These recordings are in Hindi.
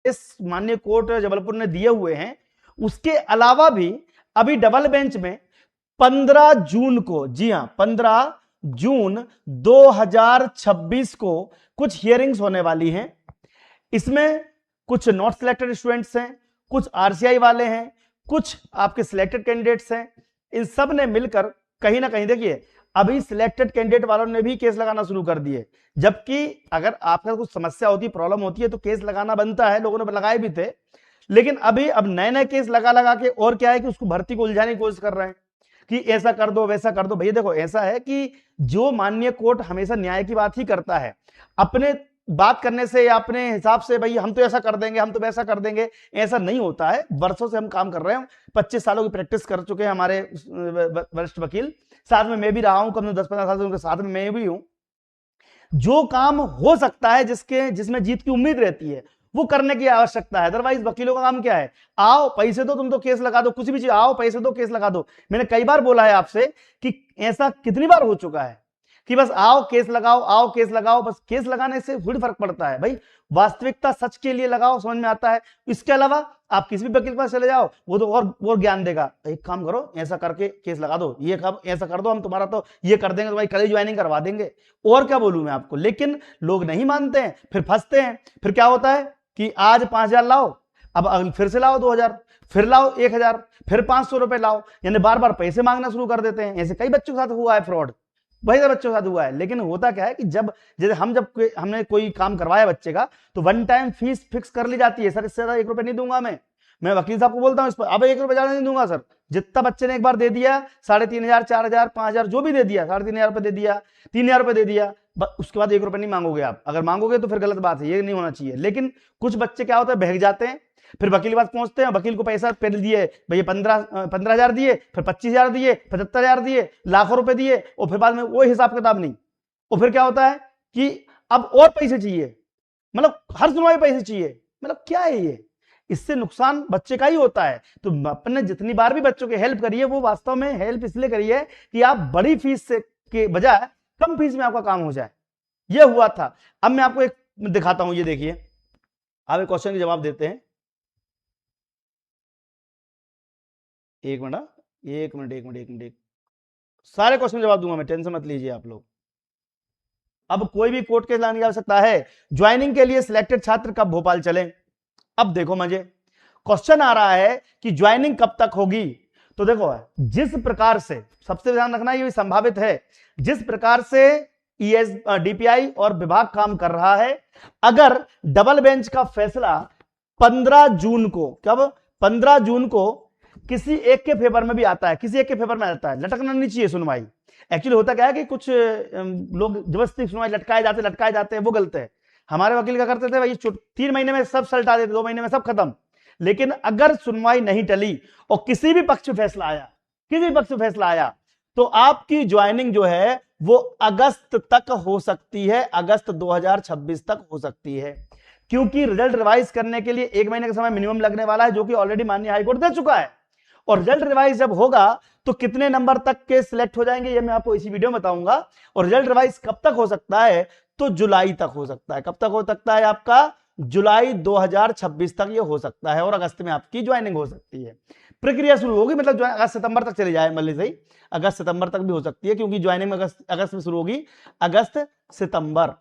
माननीय कोर्ट जबलपुर ने दिए हुए हैं, उसके अलावा भी अभी डबल बेंच में 15 जून को, जी हां 15 जून 2026 को कुछ हियरिंग्स होने वाली हैं। इसमें कुछ नॉट सिलेक्टेड स्टूडेंट्स हैं, कुछ आरसीआई वाले हैं, कुछ आपके सिलेक्टेड कैंडिडेट्स हैं। इन सब ने मिलकर कहीं ना कहीं, देखिए अभी सिलेक्टेड कैंडिडेट वालों ने भी केस लगाना शुरू कर दिए, जबकि अगर आपका कुछ समस्या होती है, प्रॉब्लम होती है तो केस लगाना बनता है, लोगों ने लगाए भी थे। लेकिन अभी अब नए नए केस लगा लगा के, और क्या है कि उसको भर्ती को उलझाने की कोशिश कर रहे हैं कि ऐसा कर दो वैसा कर दो। भैया देखो, ऐसा है कि जो माननीय कोर्ट हमेशा न्याय की बात ही करता है, अपने बात करने से या अपने हिसाब से भाई हम तो ऐसा कर देंगे, हम तो वैसा कर देंगे, ऐसा नहीं होता है। वर्षों से हम काम कर रहे हैं, 25 सालों की प्रैक्टिस कर चुके हैं हमारे वरिष्ठ वकील, साथ में मैं भी रहा हूं, कम से 10-15 साल से उनके साथ में मैं भी हूं। जो काम हो सकता है, जिसमें जीत की उम्मीद रहती है, वो करने की आवश्यकता है। अदरवाइज वकीलों का काम क्या है, आओ पैसे दो, तुम तो केस लगा दो, कुछ भी चीज आओ पैसे दो केस लगा दो। मैंने कई बार बोला है आपसे कि ऐसा कितनी बार हो चुका है कि बस आओ केस लगाओ, आओ केस लगाओ, बस केस लगाने से थोड़ी फर्क पड़ता है भाई। वास्तविकता सच के लिए लगाओ, समझ में आता है। इसके अलावा आप किसी भी वकील के पास चले जाओ, वो तो और ज्ञान देगा, एक काम करो ऐसा करके केस लगा दो, ये काम ऐसा कर दो, हम तुम्हारा तो ये कर देंगे, तुम्हारी कल ज्वाइनिंग करवा देंगे। और क्या बोलूं मैं आपको। लेकिन लोग नहीं मानते हैं, फिर फंसते हैं। फिर क्या होता है कि आज 5,000 लाओ, अब फिर से लाओ 2,000, फिर लाओ 1,000, फिर 500 रुपए लाओ, यानी बार बार पैसे मांगना शुरू कर देते हैं। ऐसे कई बच्चों के साथ हुआ है फ्रॉड, वही बच्चों के साथ हुआ है। लेकिन होता क्या है कि जब हमने कोई काम करवाया बच्चे का, तो वन टाइम फीस फिक्स कर ली जाती है। सर इससे ज्यादा 1 रुपए नहीं दूंगा मैं वकील साहब को बोलता हूं इस पर, अब 1 रुपए ज्यादा नहीं दूंगा सर। जितना बच्चे ने एक बार दे दिया, 3,500, 4,000, 5,000 जो भी दे दिया, 3,500 रुपए दे दिया, 3,000 रुपए दे दिया, उसके बाद 1 रुपए नहीं मांगोगे आप। अगर मांगोगे तो फिर गलत बात है, ये नहीं होना चाहिए। लेकिन कुछ बच्चे क्या होता है, बहक जाते हैं, फिर वकील के पास पहुंचते हैं, वकील को पैसा पहले दिए भैया 15,000 दिए, फिर 25,000 दिए, 75,000 दिए, लाखों रुपए दिए, और फिर बाद में वो हिसाब किताब नहीं। और फिर क्या होता है कि अब और पैसे चाहिए, मतलब हर सुनवाई पैसे चाहिए। मतलब क्या है ये, इससे नुकसान बच्चे का ही होता है। तो अपने जितनी बार भी बच्चों की हेल्प करिए, वो वास्तव में हेल्प इसलिए करिए कि आप बड़ी फीस से के बजाय कम फीस में आपका काम हो जाए। ये हुआ था। अब मैं आपको एक दिखाता हूं, ये देखिए, आप एक क्वेश्चन के जवाब देते हैं। एक मिनट, सारे क्वेश्चन जवाब दूंगा मैं, टेंशन मत लीजिए आप लोग। अब कोई भी कोर्ट केस लाने की आवश्यकता है। ज्वाइनिंग के लिए सिलेक्टेड छात्र कब भोपाल चले। अब देखो मजे, क्वेश्चन आ रहा है कि ज्वाइनिंग कब तक होगी। तो देखो, जिस प्रकार से, सबसे ध्यान रखना ये संभावित है, जिस प्रकार से डीपीआई और विभाग काम कर रहा है, अगर डबल बेंच का फैसला 15 जून को, कब 15 जून को किसी एक के फेवर में भी आता है, किसी एक के फेवर में आता है, लटकना नहीं चाहिए सुनवाई। एक्चुअली होता क्या है कि कुछ लोग जबरदस्ती सुनवाई लटकाए जाते हैं, वो गलत है। हमारे वकील क्या करते थे भाई, 3 महीने में सब सलटा देते, 2 महीने में सब खत्म। लेकिन अगर सुनवाई नहीं टली और किसी भी पक्ष में फैसला आया, तो आपकी ज्वाइनिंग जो है वो अगस्त तक हो सकती है, अगस्त 2026 तक हो सकती है। क्योंकि रिजल्ट रिवाइज करने के लिए 1 महीने का समय मिनिमम लगने वाला है, जो कि ऑलरेडी माननीय हाईकोर्ट दे चुका है। और रिजल्ट रिवाइज जब होगा तो कितने नंबर तक के सिलेक्ट हो जाएंगे, ये मैं आपको इसी वीडियो में बताऊंगा। और रिजल्ट रिवाइज कब तक हो सकता है, तो जुलाई तक हो सकता है। कब तक हो सकता है आपका, जुलाई 2026 तक ये हो सकता है। और अगस्त में आपकी ज्वाइनिंग हो सकती है, प्रक्रिया शुरू होगी, मतलब अगस्त सितंबर तक चली जाए, मान सही, अगस्त सितंबर तक भी हो सकती है, क्योंकि ज्वाइनिंग अगस्त में शुरू होगी, अगस्त सितंबर।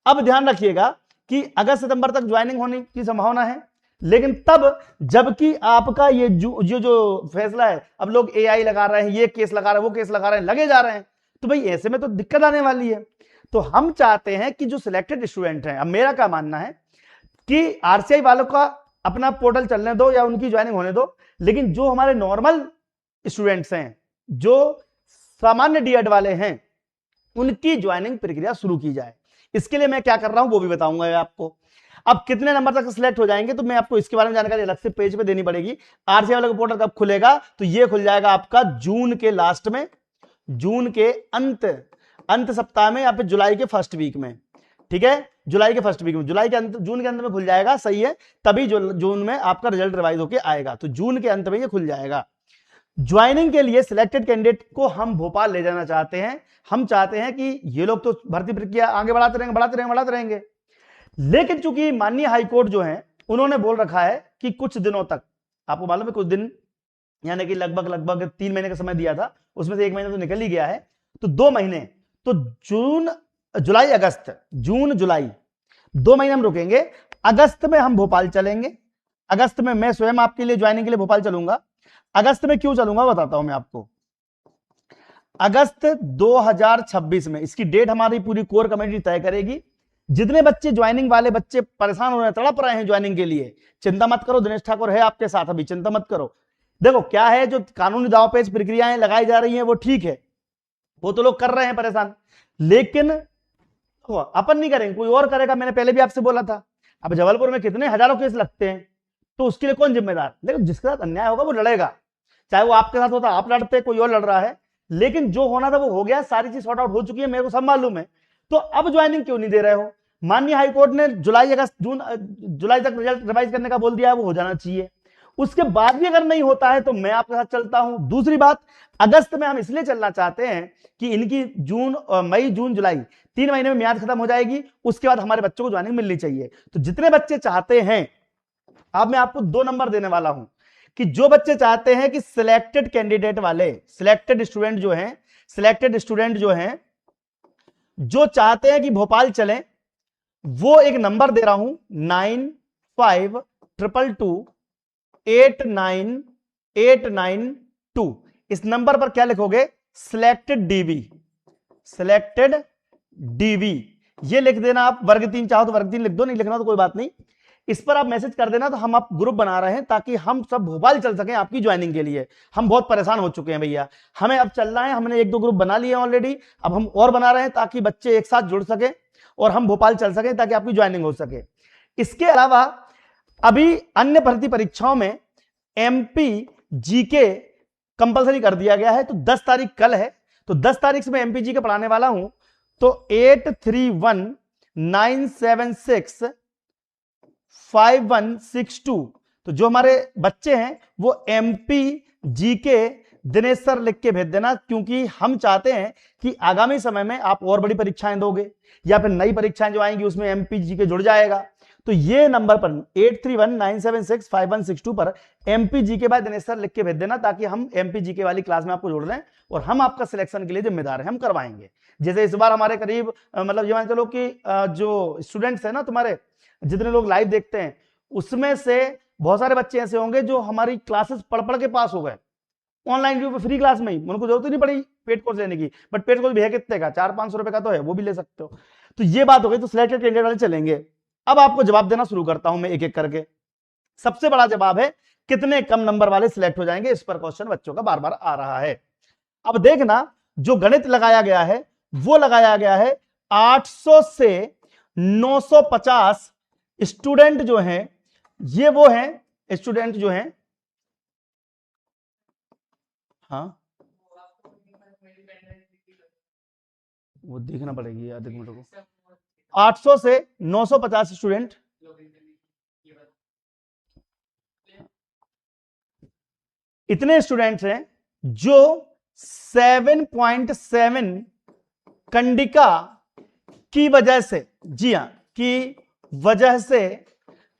अब ध्यान रखिएगा कि अगस्त सितंबर तक ज्वाइनिंग होने की संभावना है। लेकिन तब जबकि आपका ये जो फैसला है, अब लोग एआई लगा रहे हैं, ये केस लगा रहे हैं, वो केस लगा रहे हैं, लगे जा रहे हैं, तो भाई ऐसे में तो दिक्कत आने वाली है। तो हम चाहते हैं कि जो सिलेक्टेड स्टूडेंट हैं, अब मेरा क्या मानना है कि आरसीआई वालों का अपना पोर्टल चलने दो या उनकी ज्वाइनिंग होने दो, लेकिन जो हमारे नॉर्मल स्टूडेंट्स हैं, जो सामान्य डीएड वाले हैं, उनकी ज्वाइनिंग प्रक्रिया शुरू की जाए। इसके लिए मैं क्या कर रहा हूं वो भी बताऊंगा आपको। अब कितने नंबर तक सिलेक्ट हो जाएंगे, तो मैं आपको इसके बारे में जानकारी अलग से पेज पे देनी पड़ेगी। आरसीआई वाला पोर्टल कब खुलेगा, तो ये खुल जाएगा आपका जून के लास्ट में, जून के अंत सप्ताह में, या फिर जुलाई के फर्स्ट वीक में। ठीक है, जुलाई के फर्स्ट वीक में, जून के अंत में खुल जाएगा, सही है। तभी जून में आपका रिजल्ट रिवाइज होकर आएगा, तो जून के अंत में ये खुल जाएगा। ज्वाइनिंग के लिए सिलेक्टेड कैंडिडेट को हम भोपाल ले जाना चाहते हैं। हम चाहते हैं कि ये लोग तो भर्ती प्रक्रिया आगे बढ़ाते रहेंगे। लेकिन चूंकि माननीय हाईकोर्ट जो है, उन्होंने बोल रखा है कि कुछ दिनों तक, आपको मालूम है कुछ दिन यानी कि लगभग 3 महीने का समय दिया था, उसमें से 1 महीना तो निकल ही गया है, तो 2 महीने, तो जून जुलाई अगस्त, जून जुलाई 2 महीने हम रुकेंगे। अगस्त में हम भोपाल चलेंगे। अगस्त में मैं स्वयं आपके लिए ज्वाइनिंग के लिए भोपाल चलूंगा। अगस्त में क्यों चलूंगा बताता हूं मैं आपको। अगस्त 2026 में इसकी डेट हमारी पूरी कोर कमेटी तय करेगी। जितने बच्चे ज्वाइनिंग वाले बच्चे परेशान हो रहे हैं, तड़प रहे हैं ज्वाइनिंग के लिए, चिंता मत करो, दिनेश ठाकुर है आपके साथ, अभी चिंता मत करो। देखो क्या है, जो कानूनी दांवपेच प्रक्रियाएं लगाई जा रही हैं वो ठीक है, वो तो लोग कर रहे हैं परेशान, लेकिन अपन नहीं करेंगे, कोई और करेगा। मैंने पहले भी आपसे बोला था, अब जबलपुर में कितने हजारों केस लगते हैं, तो उसके लिए कौन जिम्मेदार? लेकिन जिसके साथ अन्याय होगा वो लड़ेगा, चाहे वो आपके साथ होता, आप लड़ते, कोई और लड़ रहा है, लेकिन जो होना था वो हो गया, सारी चीज सॉर्ट आउट हो चुकी है, मेरे को सब मालूम है। तो अब ज्वाइनिंग क्यों नहीं दे रहे हो? माननीय हाईकोर्ट ने जुलाई अगस्त जून जुलाई तक रिजल्ट रिवाइज करने का बोल दिया है, वो हो जाना चाहिए। उसके बाद भी अगर नहीं होता है तो मैं आपके साथ चलता हूं। दूसरी बात, अगस्त में हम इसलिए चलना चाहते हैं कि इनकी मई जून जुलाई 3 महीने में मियाद खत्म हो जाएगी, उसके बाद हमारे बच्चों को ज्वाइनिंग मिलनी चाहिए। तो जितने बच्चे चाहते हैं, अब मैं आपको 2 नंबर देने वाला हूं कि जो बच्चे चाहते हैं कि सिलेक्टेड कैंडिडेट वाले, सिलेक्टेड स्टूडेंट जो हैं जो चाहते हैं कि भोपाल चलें, वो एक नंबर दे रहा हूं 9522898892। इस नंबर पर क्या लिखोगे? सिलेक्टेड डीवी ये लिख देना आप। वर्ग 3 चाहो तो वर्ग 3 लिख दो, नहीं लिखना तो कोई बात नहीं। इस पर आप मैसेज कर देना, तो हम आप ग्रुप बना रहे हैं ताकि हम सब भोपाल चल सकें आपकी ज्वाइनिंग के लिए। हम बहुत परेशान हो चुके हैं भैया, हमें अब चलना है। हमने 1-2 ग्रुप बना लिए ऑलरेडी, अब हम और बना रहे हैं ताकि बच्चे एक साथ जुड़ सके और हम भोपाल चल सकें ताकि आपकी ज्वाइनिंग हो सके। इसके अलावा अभी अन्य भर्ती परीक्षाओं में एमपी जीके कंपलसरी कर दिया गया है, तो 10 तारीख कल है, तो 10 तारीख से मैं एमपी जीके पढ़ाने वाला हूं। तो 8319765162, तो जो हमारे बच्चे हैं वो एमपी जीके दिनेश सर लिख के भेज देना, क्योंकि हम चाहते हैं कि आगामी समय में आप और बड़ी परीक्षाएं दोगे या फिर नई परीक्षाएं जो आएंगी उसमें एमपी जीके जुड़ जाएगा। तो ये नंबर पर 8319765162 पर MP GK by Dinesh sir लिख के भेज देना, ताकि हम एमपी जीके वाली क्लास में आपको जोड़ दें और हम आपका सिलेक्शन के लिए जिम्मेदार हैं, हम करवाएंगे। जैसे इस बार हमारे करीब मतलब ये मान चलो कि जो स्टूडेंट्स हैं ना, तुम्हारे जितने लोग लाइव देखते हैं, उसमें से बहुत सारे बच्चे ऐसे होंगे जो हमारी क्लासेस पढ़ पढ़ के पास हो गए, ऑनलाइन वीडियो पे फ्री क्लास में ही, उनको जरूरत ही नहीं पड़ी पेड कोर्स लेने की। बट पेड कोर्स भी है कितने का? 400-500 रुपए का तो है, वो भी ले सकते हो। तो ये बात हो गई। तो सिलेक्टेड कैंडिडेट वाले चलेंगे। अब आपको जवाब देना शुरू करता हूं मैं एक एक करके। सबसे बड़ा जवाब है कितने कम नंबर वाले सिलेक्ट हो जाएंगे, इस पर क्वेश्चन बच्चों का बार बार आ रहा है। अब देखना, जो गणित लगाया गया है वो लगाया गया है 800 से 950 स्टूडेंट जो हैं, ये वो हैं स्टूडेंट जो हैं, हाँ वो देखना पड़ेगी याद मेरे को। 800 से 950 स्टूडेंट, इतने स्टूडेंट्स हैं जो 7.7 कंडिका की वजह से, जी हां, की वजह से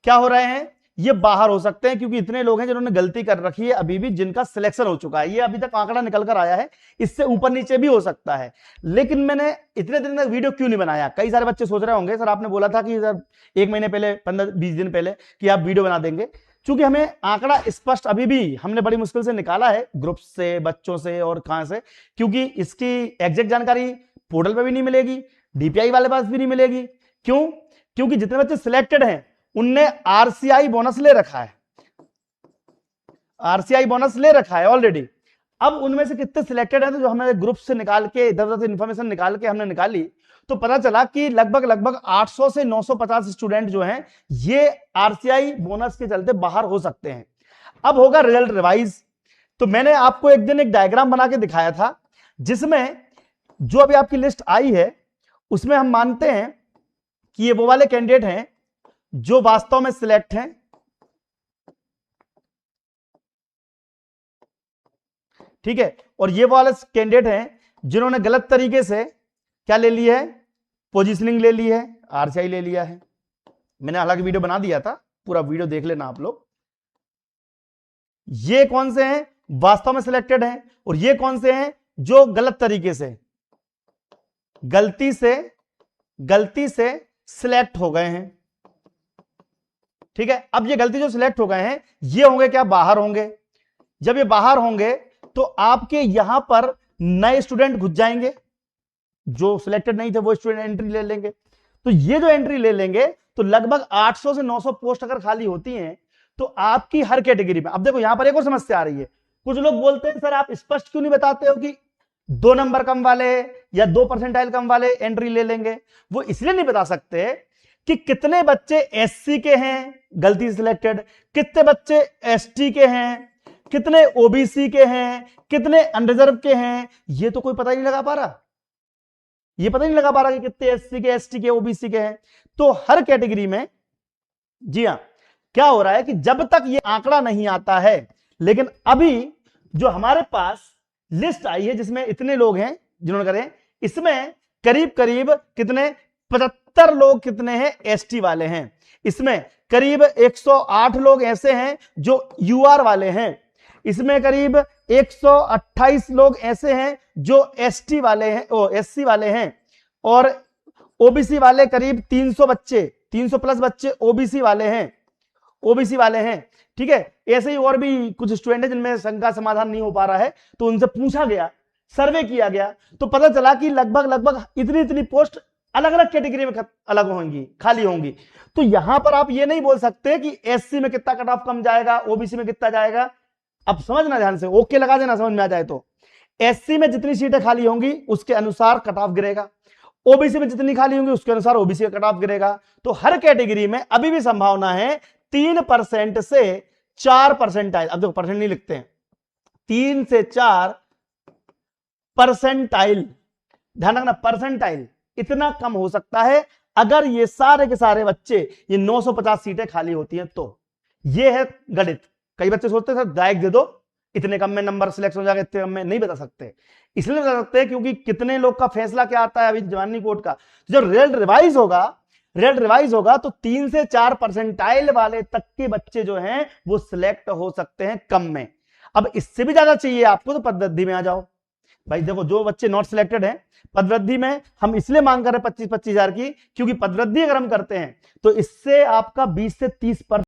क्या हो रहे हैं, ये बाहर हो सकते हैं, क्योंकि इतने लोग हैं जिन्होंने गलती कर रखी है अभी भी, जिनका सिलेक्शन हो चुका है। ये अभी तक आंकड़ा निकल कर आया है, इससे ऊपर नीचे भी हो सकता है। लेकिन मैंने इतने दिन तक वीडियो क्यों नहीं बनाया? कई सारे बच्चे सोच रहे होंगे सर आपने बोला था कि सर 1 महीने पहले, 15-20 दिन पहले कि आप वीडियो बना देंगे। चूंकि हमें आंकड़ा स्पष्ट अभी भी हमने बड़ी मुश्किल से निकाला है, ग्रुप से, बच्चों से और कहां से, क्योंकि इसकी एग्जैक्ट जानकारी पोर्टल पे भी नहीं मिलेगी, डीपीआई वाले पास भी नहीं मिलेगी। क्यों? क्योंकि जितने बच्चे सिलेक्टेड हैं उनने आरसीआई बोनस ले रखा है, आरसीआई बोनस ले रखा है ऑलरेडी। अब उनमें से कितने सिलेक्टेड हैं, तो जो हमने ग्रुप से निकाल के, इधर उधर से इंफॉर्मेशन निकाल के हमने निकाली, तो पता चला कि लगभग 800 से 950 स्टूडेंट जो हैं ये आरसीआई बोनस के चलते बाहर हो सकते हैं। अब होगा रिजल्ट रिवाइज। तो मैंने आपको एक दिन एक डायग्राम बना के दिखाया था, जिसमें जो अभी आपकी लिस्ट आई है उसमें हम मानते हैं कि ये वो वाले कैंडिडेट हैं जो वास्तव में सिलेक्ट हैं, ठीक है, और ये वाले कैंडिडेट हैं जिन्होंने गलत तरीके से क्या ले लिया है, पोजीशनिंग ले ली है, आरसीआई ले लिया है। मैंने हालांकि वीडियो बना दिया था, पूरा वीडियो देख लेना आप लोग। ये कौन से हैं वास्तव में सिलेक्टेड हैं, और ये कौन से हैं जो गलत तरीके से गलती से सिलेक्ट हो गए हैं। ठीक है, अब ये गलती जो सिलेक्ट हो गए हैं ये होंगे क्या, बाहर होंगे। जब ये बाहर होंगे तो आपके यहां पर नए स्टूडेंट घुस जाएंगे, जो सिलेक्टेड नहीं थे वो स्टूडेंट एंट्री ले लेंगे। तो ये जो एंट्री ले लेंगे तो लगभग 800 से 900 पोस्ट अगर खाली होती हैं तो आपकी हर कैटेगरी में। अब देखो यहां पर एक और समस्या आ रही है, कुछ लोग बोलते हैं सर आप स्पष्ट क्यों नहीं बताते हो कि 2 नंबर कम वाले या 2 परसेंटाइल कम वाले एंट्री ले लेंगे। वो इसलिए नहीं बता सकते कि कितने बच्चे एससी के हैं गलती से सिलेक्टेड, कितने बच्चे एसटी के हैं, कितने ओबीसी के हैं, कितने अनरिजर्व के हैं। ये तो कोई पता ही नहीं लगा पा रहा, ये पता नहीं लगा पा रहा कि कितने एससी के, एसटी के, ओबीसी के हैं। तो हर कैटेगरी में जी हां क्या हो रहा है कि जब तक ये आंकड़ा नहीं आता है, लेकिन अभी जो हमारे पास लिस्ट आई है जिसमें इतने लोग हैं जिन्होंने करे, इसमें करीब करीब कितने 75 लोग कितने हैं एसटी वाले हैं। इसमें करीब 108 लोग ऐसे हैं जो यूआर वाले हैं। इसमें करीब 128 लोग ऐसे हैं जो एसटी वाले हैं, एससी वाले हैं। और ओबीसी वाले करीब 300 बच्चे, 300 प्लस बच्चे ओबीसी वाले हैं। ठीक है, ऐसे ही और भी कुछ स्टूडेंट है जिनमें शंका समाधान नहीं हो पा रहा है, तो उनसे पूछा गया, सर्वे किया गया, तो पता चला कि लगभग इतनी पोस्ट अलग अलग कैटेगरी में अलग होंगी, खाली होंगी। तो यहां पर आप ये नहीं बोल सकते कि एससी में कितना कट ऑफ कम जाएगा, ओबीसी में कितना जाएगा। अब समझना ध्यान से, ओके लगा देना समझ में आ जाए तो। एससी में जितनी सीटें खाली होंगी उसके अनुसार कट ऑफ गिरेगा, ओबीसी में जितनी खाली होंगी उसके अनुसार ओबीसी का कट ऑफ गिरेगा। तो हर कैटेगरी में अभी भी संभावना है 3% से 4 परसेंटाइल, अब देखो परसेंट नहीं लिखते हैं, 3 से 4 परसेंटाइल, ध्यान रखना परसेंटाइल इतना कम हो सकता है अगर ये सारे के सारे बच्चे, ये 950 सीटें खाली होती हैं तो। ये है गणित। कई बच्चे सोचते हैं सर डायरेक्ट दे दो, इतने कम में नंबर सिलेक्ट हो जाएगा, इतने कम में। नहीं बता सकते, इसलिए बता सकते हैं क्योंकि कितने लोग का फैसला क्या आता है अभी जवानी कोर्ट का। जब रिजल्ट रिवाइज होगा तो 3 से 4 परसेंटाइल वाले तक के बच्चे जो हैं वो सिलेक्ट हो सकते हैं कम में। अब इससे भी ज्यादा चाहिए आपको तो पदवृद्धि में आ जाओ भाई। देखो जो बच्चे नॉट सिलेक्टेड हैं पदवृद्धि में हम इसलिए मांग कर रहे हैं 25-25 हजार की, क्योंकि पदवृद्धि अगर हम करते हैं तो इससे आपका 20 से 30%